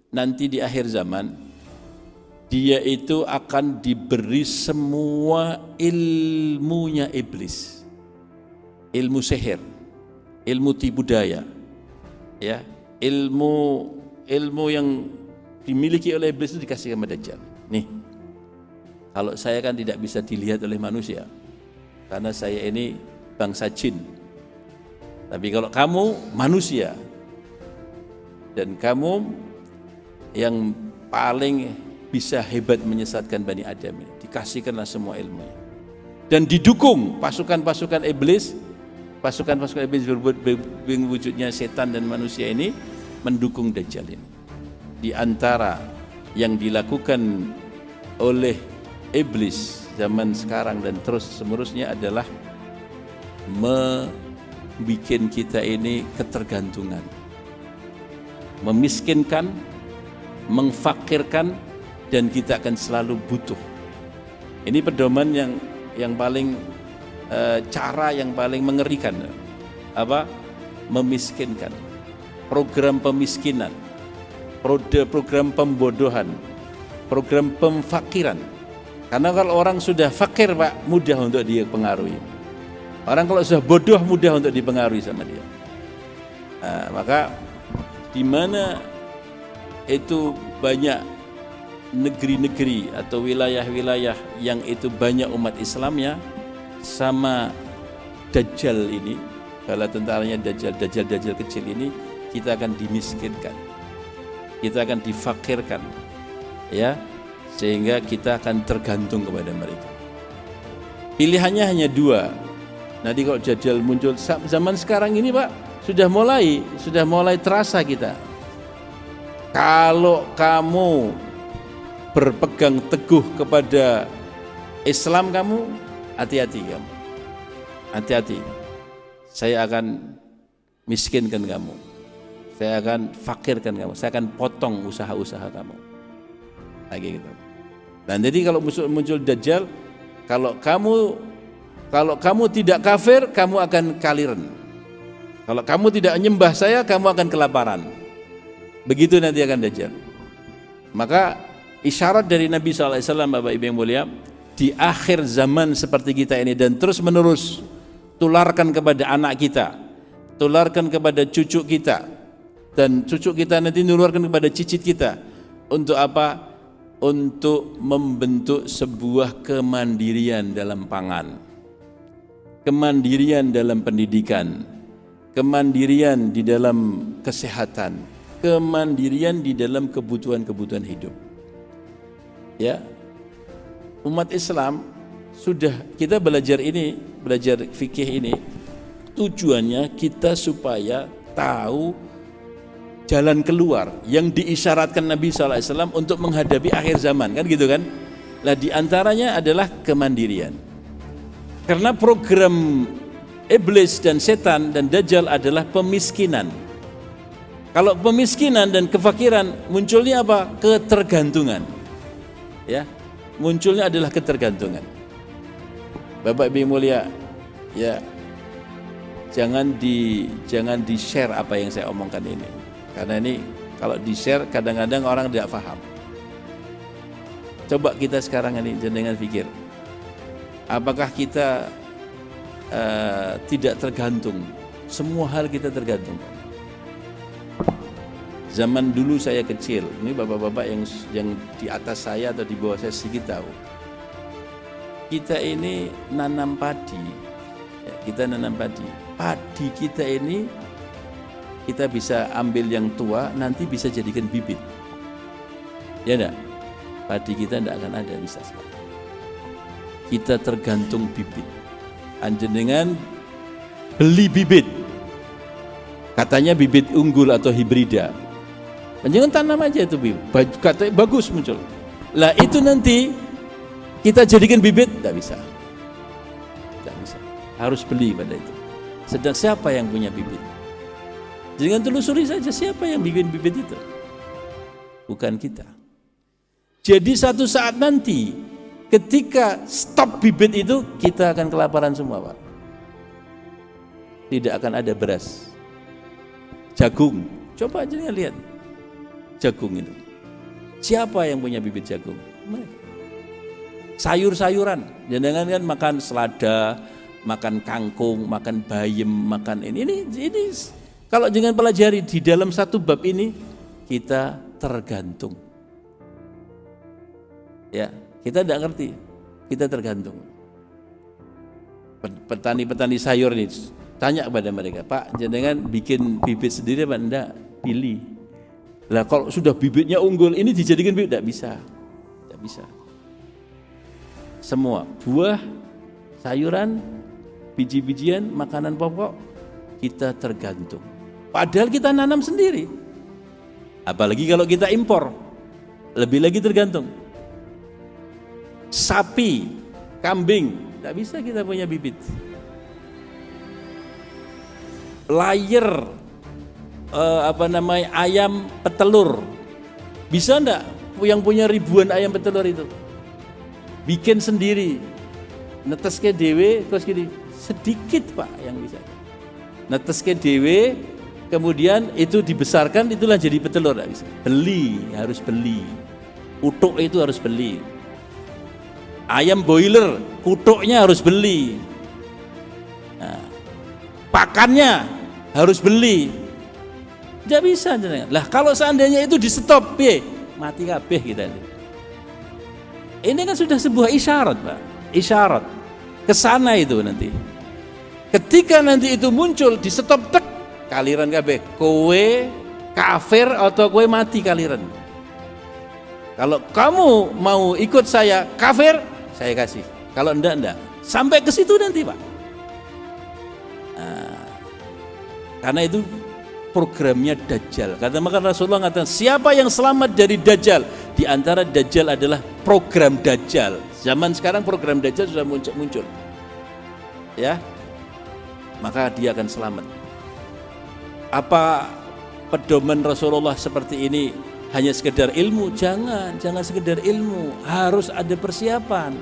nanti di akhir zaman dia itu akan diberi semua ilmunya iblis, ilmu sihir, ilmu tipu daya, ya, ilmu yang dimiliki oleh iblis itu dikasih kepada Dajjal. Nih, kalau saya kan tidak bisa dilihat oleh manusia karena saya ini bangsa jin. Tapi kalau kamu manusia dan kamu yang paling bisa hebat menyesatkan Bani Adam ini, dikasihkanlah semua ilmunya dan didukung pasukan-pasukan iblis wujudnya setan dan manusia ini mendukung Dajjal ini. Di antara yang dilakukan oleh iblis zaman sekarang dan terus seterusnya adalah membuat kita ini ketergantungan, memiskinkan, mengfakirkan, dan kita akan selalu butuh. Ini pedoman yang paling cara yang paling mengerikan, memiskinkan, program pemiskinan, program pembodohan, program pemfakiran. Karena kalau orang sudah fakir, Pak, mudah untuk dia pengaruhi. Orang kalau sudah bodoh mudah untuk dipengaruhi sama dia. Nah, maka di mana itu banyak negeri-negeri atau wilayah-wilayah yang itu banyak umat Islamnya, sama Dajjal ini, bala tentaranya Dajjal kecil ini, kita akan dimiskinkan, kita akan difakirkan, ya, sehingga kita akan tergantung kepada mereka. Pilihannya hanya dua. Nanti kalau Dajjal muncul zaman sekarang ini, Pak, sudah mulai terasa kita. Kalau kamu berpegang teguh kepada Islam, kamu hati-hati, kamu hati-hati. Saya akan miskinkan kamu, saya akan fakirkan kamu, saya akan potong usaha-usaha kamu. Lagi gitu. Dan jadi kalau muncul Dajjal, kalau kamu tidak kafir, kamu akan kaliren. Kalau kamu tidak menyembah saya, kamu akan kelaparan. Begitu nanti akan Dajjal. Maka isyarat dari Nabi SAW, Bapak Ibu yang mulia, di akhir zaman seperti kita ini dan terus menerus, tularkan kepada anak kita, tularkan kepada cucu kita, dan cucu kita nanti nularkan kepada cicit kita. Untuk apa? Untuk membentuk sebuah kemandirian dalam pangan, kemandirian dalam pendidikan, kemandirian di dalam kesehatan, kemandirian di dalam kebutuhan-kebutuhan hidup. Ya, umat Islam sudah, kita belajar fikih ini, tujuannya kita supaya tahu jalan keluar yang diisyaratkan Nabi SAW untuk menghadapi akhir zaman, kan gitu kan? Nah, diantaranya adalah kemandirian. Karena program iblis dan setan dan Dajjal adalah pemiskinan. Kalau pemiskinan dan kefakiran, munculnya apa? Ketergantungan. Ya, munculnya adalah ketergantungan. Bapak Ibu mulia, ya, jangan di share apa yang saya omongkan ini, karena ini kalau di share kadang-kadang orang tidak paham. Coba kita sekarang ini dengan pikir, apakah kita tidak tergantung? Semua hal kita tergantung. Zaman dulu saya kecil, ini bapak-bapak yang di atas saya atau di bawah saya sedikit tahu. Kita ini nanam padi, ya, kita nanam padi. Padi kita ini kita bisa ambil yang tua, nanti bisa jadikan bibit. Ya enggak? Padi kita enggak akan ada bisa sekali. Kita tergantung bibit. Anjenengan beli bibit, katanya bibit unggul atau hibrida. Jangan tanam aja itu bibit, katanya bagus muncul. Lah itu nanti kita jadikan bibit, tidak bisa. Harus beli pada itu. Sedang siapa yang punya bibit? Jangan telusuri saja siapa yang bikin bibit itu. Bukan kita. Jadi satu saat nanti, ketika stop bibit itu, kita akan kelaparan semua, Pak. Tidak akan ada beras, jagung. Coba aja lihat. jagung itu. Siapa yang punya bibit jagung? Mereka. Sayur-sayuran, jangan kan makan selada, makan kangkung, makan bayam, makan ini kalau jangan pelajari di dalam satu bab ini kita tergantung. Ya, kita tidak ngerti, kita tergantung. Petani-petani sayur ini tanya kepada mereka, Pak, jangan bikin bibit sendiri apa enggak? Pilih. Lah kalau sudah bibitnya unggul, ini dijadikan bibit, tidak bisa. Tidak bisa. Semua buah, sayuran, biji-bijian, makanan pokok kita tergantung. Padahal kita nanam sendiri. Apalagi kalau kita impor, lebih lagi tergantung. Sapi, kambing, tidak bisa kita punya bibit. Layer, ayam petelur, bisa enggak yang punya ribuan ayam petelur itu? Bikin sendiri, netes ke dewe, terus gini, sedikit Pak yang bisa. Netes ke dewe, kemudian itu dibesarkan, itulah jadi petelur, tidak bisa. Beli, harus beli. Kutuk itu harus beli. Ayam boiler, kutuknya harus beli. Nah, pakannya harus beli. Tidak bisa. Lah kalau seandainya itu di stop, mati kabeh kita ini. Ini kan sudah sebuah isyarat, Pak. Isyarat kesana itu nanti. Ketika nanti itu muncul di stop tek, kaliran kabeh. Kowe kafir atau kowe mati kaliran. Kalau kamu mau ikut saya kafir, saya kasih. Kalau enggak. Sampai ke situ nanti, Pak. Nah, karena itu programnya Dajjal. Maka Rasulullah mengatakan, siapa yang selamat dari Dajjal? Di antara Dajjal adalah program Dajjal. Zaman sekarang program Dajjal sudah muncul. Ya. Maka dia akan selamat. Apa pedoman Rasulullah seperti ini hanya sekedar ilmu? Jangan sekedar ilmu, harus ada persiapan.